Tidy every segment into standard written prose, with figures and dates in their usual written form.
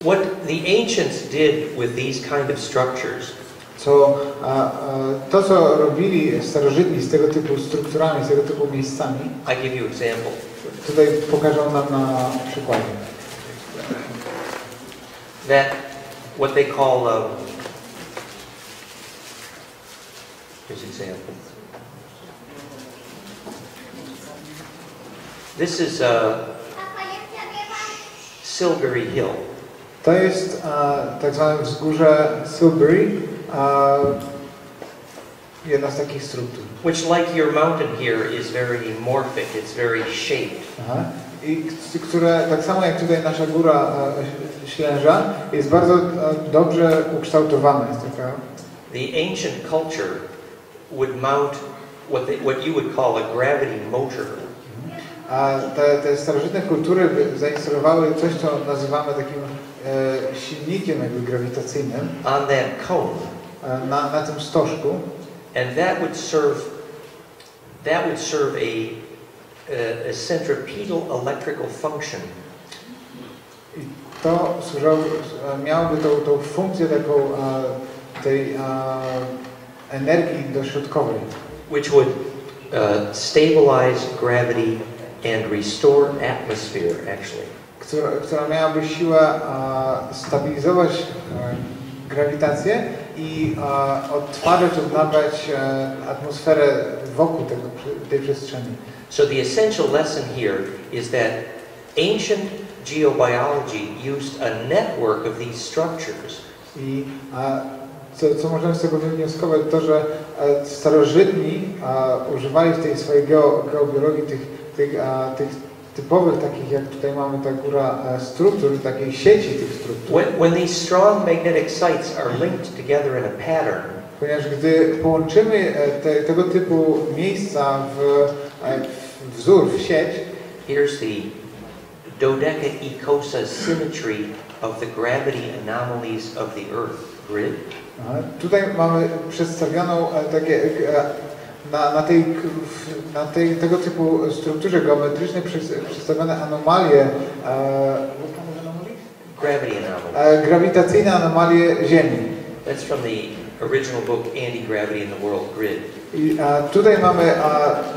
What the ancients did with these kind of structures to, co robili starożytni z tego typu strukturami, z tego typu miejscami, I give you example. Tutaj pokażę nam na przykładzie. That what they call here's example. This is Silbury Hill. To jest tak zwane wzgórze Silbury, jedna z takich struktur. Which, like your mountain here, is very morphic. It's very shaped. I które tak samo jak tutaj nasza góra Ślęża jest bardzo dobrze ukształtowana. Jest taka. The ancient culture would mount what you would call a gravity motor. A te starożytne kultury zainstalowały coś, co nazywamy takim silnikiem jakby grawitacyjnym. On that cone. Na tym stożku. And that would serve a centripetal electrical function. I to miałoby tą funkcję taką tej energii dośrodkowej. Which would stabilize gravity and restore atmosphere, actually. Która miałaby siłę stabilizować grawitację i odtwarzać, odnawiać atmosferę wokół tej przestrzeni. So the essential lesson here is that ancient geobiology used a network of these structures. I co możemy z tego wywnioskować, to że starożytni używali w tej swojej geobiologii tych typowych, takich jak tutaj mamy ta góra struktur, takiej sieci tych struktur. When these strong magnetic sites are linked together in a pattern, ponieważ gdy połączymy tego typu miejsca w wzór, w sieć, here's the dodecaecosa symmetry of the gravity anomalies of the Earth grid. Tutaj mamy przedstawioną takie na tego typu strukturze geometrycznej przedstawione anomalie grawitacyjne anomalie Ziemi. That's from the original book Anti-Gravity in the World Grid. I tutaj mamy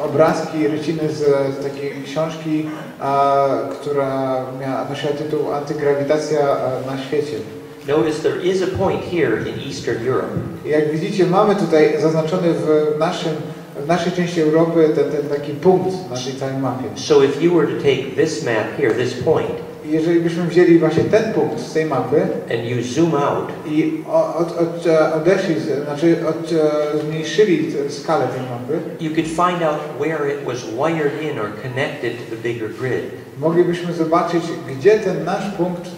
obrazki, ryciny z takiej książki, która nosiła tytuł Antygrawitacja na świecie. Notice there is a point here in Eastern Europe. Jak widzicie, mamy tutaj zaznaczony w naszej części Europy ten taki punkt na tej całej mapie. So if you were to take this map here, this point, jeżeli byśmy wzięli właśnie ten punkt z tej mapy and you zoom out, i odeszli, znaczy zmniejszyli skalę tej mapy, you could find out where it was wired in or connected to the bigger grid. Moglibyśmy zobaczyć, gdzie ten nasz punkt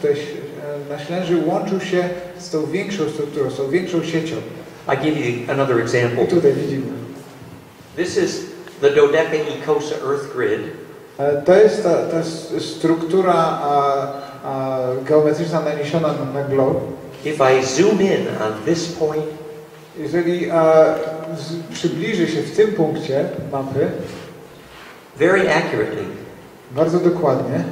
na Ślęży łączył się z tą większą strukturą, z tą większą siecią. I give you another example. I tutaj widzimy. This is the dodecaecosa Earth grid. To jest ta struktura geometryczna naniesiona na glob. If I zoom in on this point, jeżeli przybliży się w tym punkcie mapy, very accurately, bardzo dokładnie,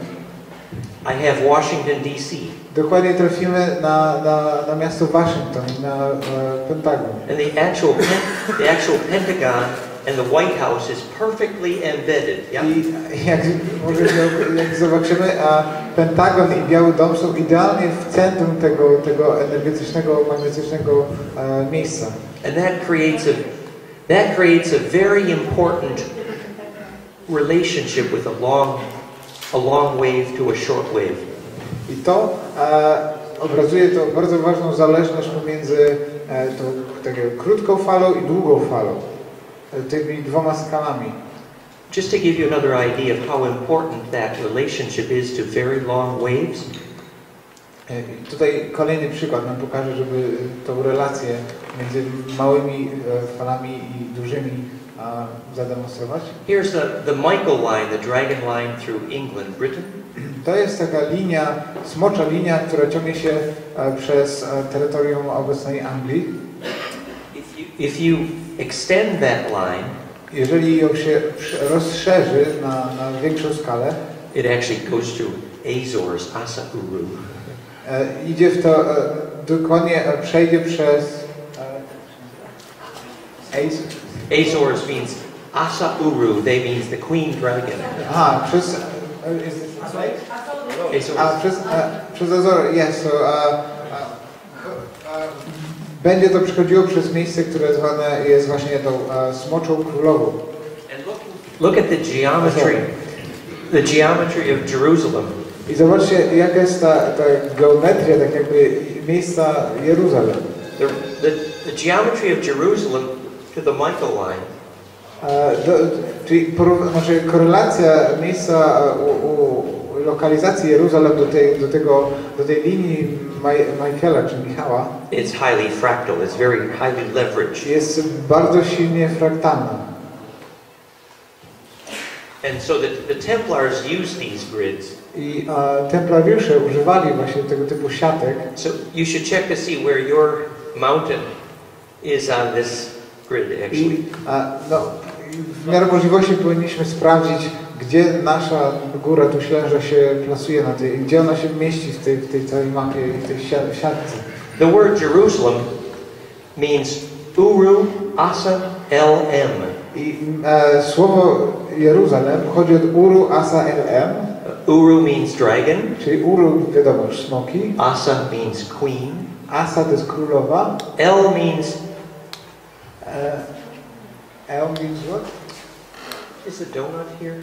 I have Washington D.C. Dokładnie trafimy na miasto Waszyngton, na Pentagon. And the actual Pentagon and the White House is perfectly embedded. Yeah? I jak zobaczymy, Pentagon i Biały Dom są idealnie w centrum tego energetycznego, magnetycznego miejsca. And that creates a very important relationship with a long wave to a short wave. I to obrazuje to bardzo ważną zależność pomiędzy taką krótką falą i długą falą, tymi dwoma skalami. Just to give you another idea of how important that relationship is to very long waves. Tutaj kolejny przykład nam pokaże, żeby tą relację między małymi falami i dużymi zademonstrować. Here's the Michael line, the dragon line through England, Britain. To jest taka linia, smocza linia, która ciągnie się przez terytorium obecnej Anglii. If you extend that line, jeżeli ją się rozszerzy na większą skalę, it actually goes through Azores, Asa Uru. Idzie w to, dokładnie przejdzie przez Azores means Asa Uru, they means the queen dragon. Aha, przez przez Azory, yes, so, będzie to przechodziło przez miejsce, które zwane jest właśnie tą smoczą królową. Look at the geometry of Jerusalem. I zobaczcie, jaka jest ta geometria, tak jakby miejsca Jeruzalem. The geometry of Jerusalem to the Michael line. Czyli znaczy korelacja miejsca lokalizacji Jeruzalem do tej linii Michaela czy Michała. It's highly fractal. It's very highly leveraged. Jest bardzo silnie fraktalna. And so the Templars used these grids. I templariusze używali właśnie tego typu siatek. So you should check to see where your mountain is on this grid actually. W miarę możliwości powinniśmy sprawdzić, gdzie nasza góra Tuślęża się plasuje na tej, gdzie ona się mieści w tej całej mapie i w tej siatce. The word Jerusalem means Uru Asa LM. I słowo Jeruzalem pochodzi od Uru Asa LM. Uru means dragon. Czyli Uru, wiadomo, smoki. Asa means queen. Asa to jest królowa. L means L means what? Is the donut here?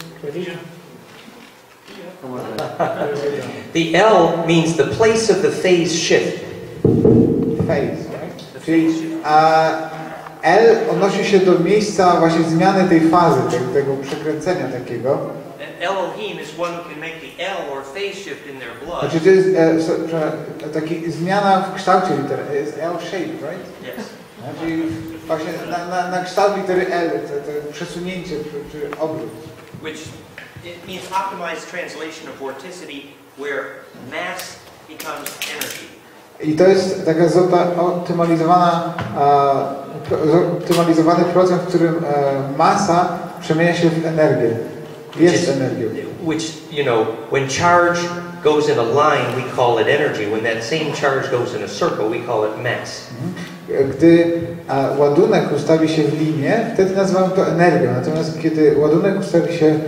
The L means the place of the phase shift. Phase, right? Czyli L odnosi się do miejsca właśnie zmiany tej fazy, tego przekręcenia takiego. Elohim is one who can make the L or phase shift in their blood. Znaczy to jest taki zmiana w kształcie litery. Jest L-shape, right? Yes. Czyli właśnie na kształt litery L, to przesunięcie czy obrót. Which it means optimized translation of vorticity, where mass becomes energy. I to jest taka optymalizowany proces, w którym masa przemienia się w energię. Jest energią. Which, you know, when charge goes in a line, we call it energy. When that same charge goes in a circle, we call it mass. Gdy ładunek ustawi się w linię, wtedy nazywamy to energią. Natomiast kiedy ładunek ustawi się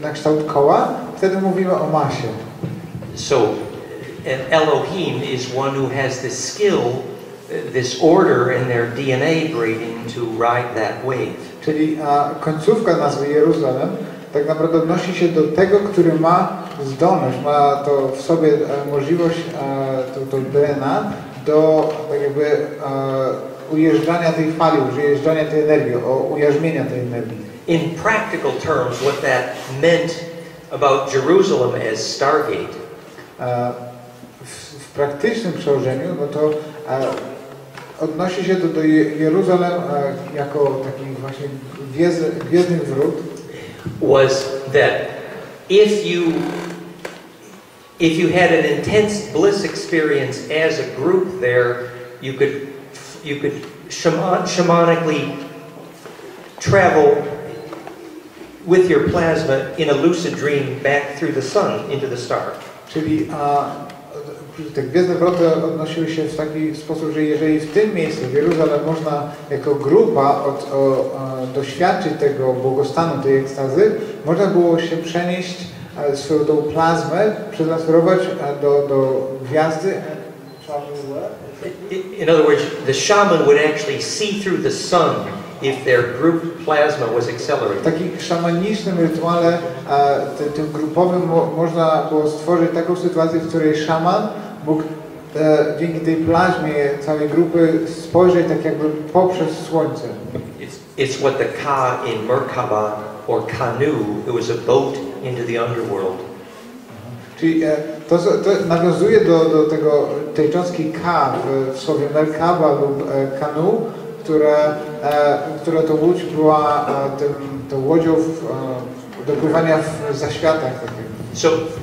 na kształt koła, wtedy mówimy o masie. So, Elohim is one who has this skill, this order in their DNA grading to ride that wave. Czyli końcówka nazwy Jeruzalem tak naprawdę odnosi się do tego, który ma zdolność, ma to w sobie możliwość, to DNA do tak jakby ujeżdżania tej fali, ujeżdżania tej energii, ujarzmienia tej energii. In practical terms, what that meant about Jerusalem as Stargate. W praktycznym przełożeniu, no to odnosi się do Jeruzalem jako taki właśnie gwiezdny wrót. Was that if you had an intense bliss experience as a group there, you could shamanically travel with your plasma in a lucid dream back through the sun into the star. Czyli te gwiezdne wroty odnosiły się w taki sposób, że jeżeli w tym miejscu, w Jeruzalem, można jako grupa doświadczyć tego błogostanu, tej ekstazy, można było się przenieść swoją tą plazmę, przetransferować do gwiazdy. In other words, the shaman would actually see through the sun if their group plasma was accelerated. W takim szamanicznym rytuale, tym grupowym, można było stworzyć taką sytuację, w której szaman mógł dzięki tej plazmie całej grupy spojrzeć tak jakby poprzez słońce. It's what the Ka in Merkaba or Kanu, it was a boat into the underworld. Czyli to nawiązuje do tej cząstki Ka w słowie Merkaba lub Kanu, która to łódź była tą łodzią do pływania w zaświatach.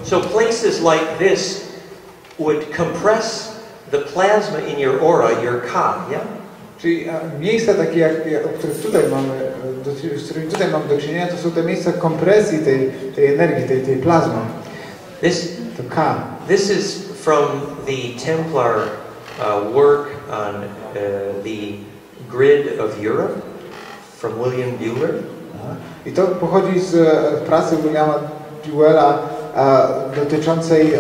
So places like this would compress the plasma in your aura, your Ka, yeah? Czyli miejsca takie, o których tutaj z którymi tutaj mamy do czynienia, to są te miejsca kompresji tej energii, tej plazmy. This is from the Templar work on the grid of Europe from William Buehler. I to pochodzi z pracy Williama Buehlera dotyczącej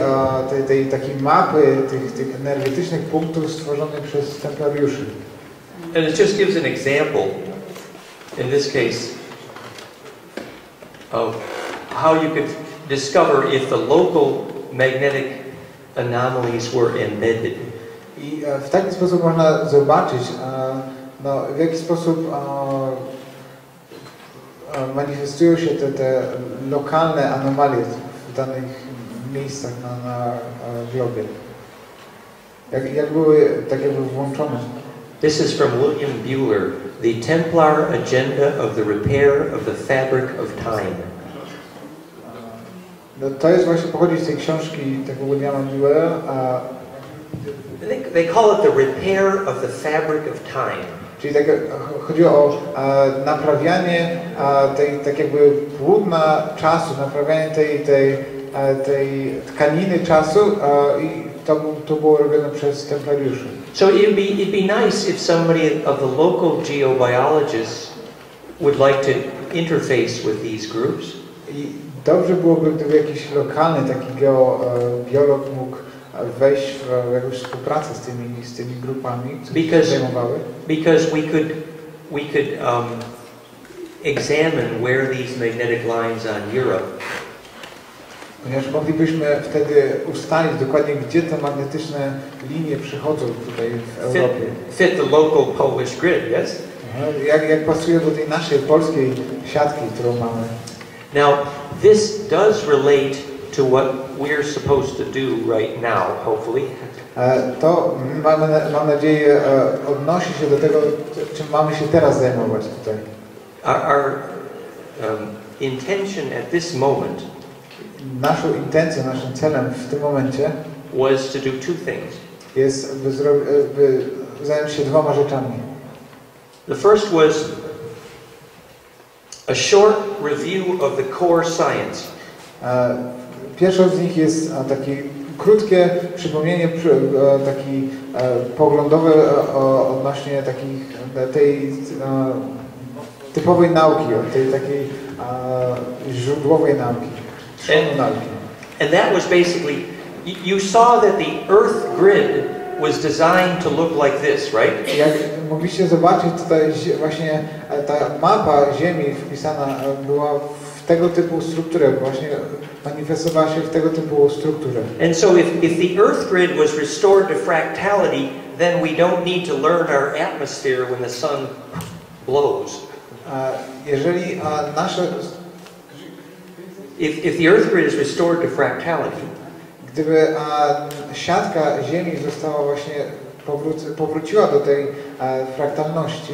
tej takiej mapy tych energetycznych punktów stworzonych przez templariuszy. And it just gives an example, in this case, of how you could discover if the local magnetic anomalies were embedded. I w taki sposób można zobaczyć, w jaki sposób manifestują się te lokalne anomalie w danych miejscach na globie. Jak były tak jakby włączone. This is from William Buehler, The Templar Agenda of the Repair of the Fabric of Time. To jest właśnie pochodzi z tej książki tego Williama Buehlera. They call it the repair of the fabric of time. Czyli chodzi o naprawianie tak jakby płótna czasu, naprawianie tej tkaniny czasu i to było robione przez templariuszy. So it'd be nice if somebody of the local geobiologists would like to interface with these groups. I dobrze byłoby, gdyby jakiś lokalny taki biolog mógł wejść w jakąś współpracę z tymi grupami, które się zajmowały. Because we could examine where these magnetic lines on Europe. Ponieważ moglibyśmy wtedy ustalić dokładnie, gdzie te magnetyczne linie przychodzą tutaj w Europie. Fit the local Polish grid, yes? Jak pasuje do tej naszej polskiej siatki, którą mamy. Now, this does relate to what we're supposed to do right now, hopefully. To mam nadzieję odnosi się do tego, czym mamy się teraz zajmować tutaj. Our intention at this moment Naszą intencją, naszym celem w tym momencie was to do two things. Jest zająć się dwoma rzeczami. The first was a short review of the core science. Pierwszą z nich jest takie krótkie przypomnienie, taki poglądowe odnośnie tej typowej nauki, tej takiej źródłowej nauki. And that was basically, you saw that the Earth grid was designed to look like this, right? Jak mogliście zobaczyć, tutaj właśnie ta mapa Ziemi wpisana była w tego typu strukturę, właśnie manifestowała się w tego typu strukturze. And so if the Earth grid was restored to fractality, then we don't need to learn our atmosphere when the sun blows. Jeżeli nasze If the Earth grid is restored to fractality, gdyby siatka Ziemi została właśnie powróciła do tej fraktalności,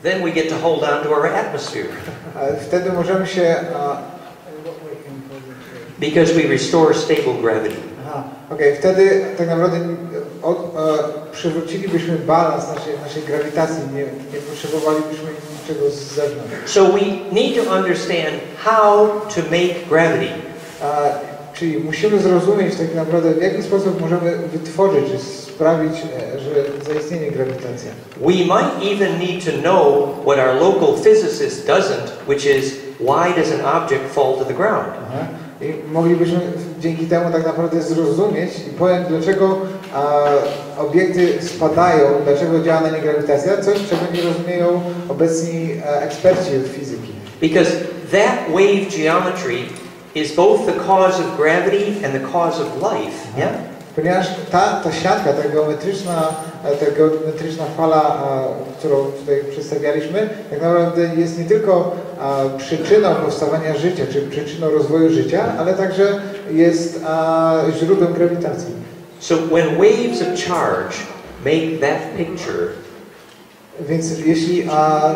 then we get to hold on to our atmosphere. Wtedy możemy się because we restore stable gravity. Wtedy tak naprawdę przywrócilibyśmy balans naszej grawitacji, nie potrzebowalibyśmy niczego z zewnątrz. So we need to understand how to make gravity. Czyli musimy zrozumieć tak naprawdę, w jaki sposób możemy wytworzyć, czy sprawić, że zaistnieje grawitacja. We might even need to know what our local physicist doesn't, which is why does an object fall to the ground? I moglibyśmy dzięki temu tak naprawdę zrozumieć i pojąć, dlaczego obiekty spadają, dlaczego działa na nie grawitacja, coś, czego nie rozumieją obecni eksperci od fizyki. Because that wave geometry is both the cause of gravity and the cause of life. Yeah? Ponieważ ta siatka, ta geometryczna fala, którą tutaj przedstawialiśmy, tak naprawdę jest nie tylko przyczyną powstawania życia, czy przyczyną rozwoju życia, ale także jest źródłem grawitacji. So when waves of charge make that picture, więc jeśli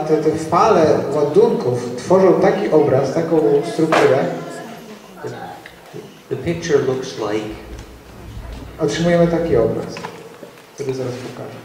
te fale ładunków tworzą taki obraz, taką strukturę, the picture looks like, otrzymujemy taki obraz, który zaraz pokażę.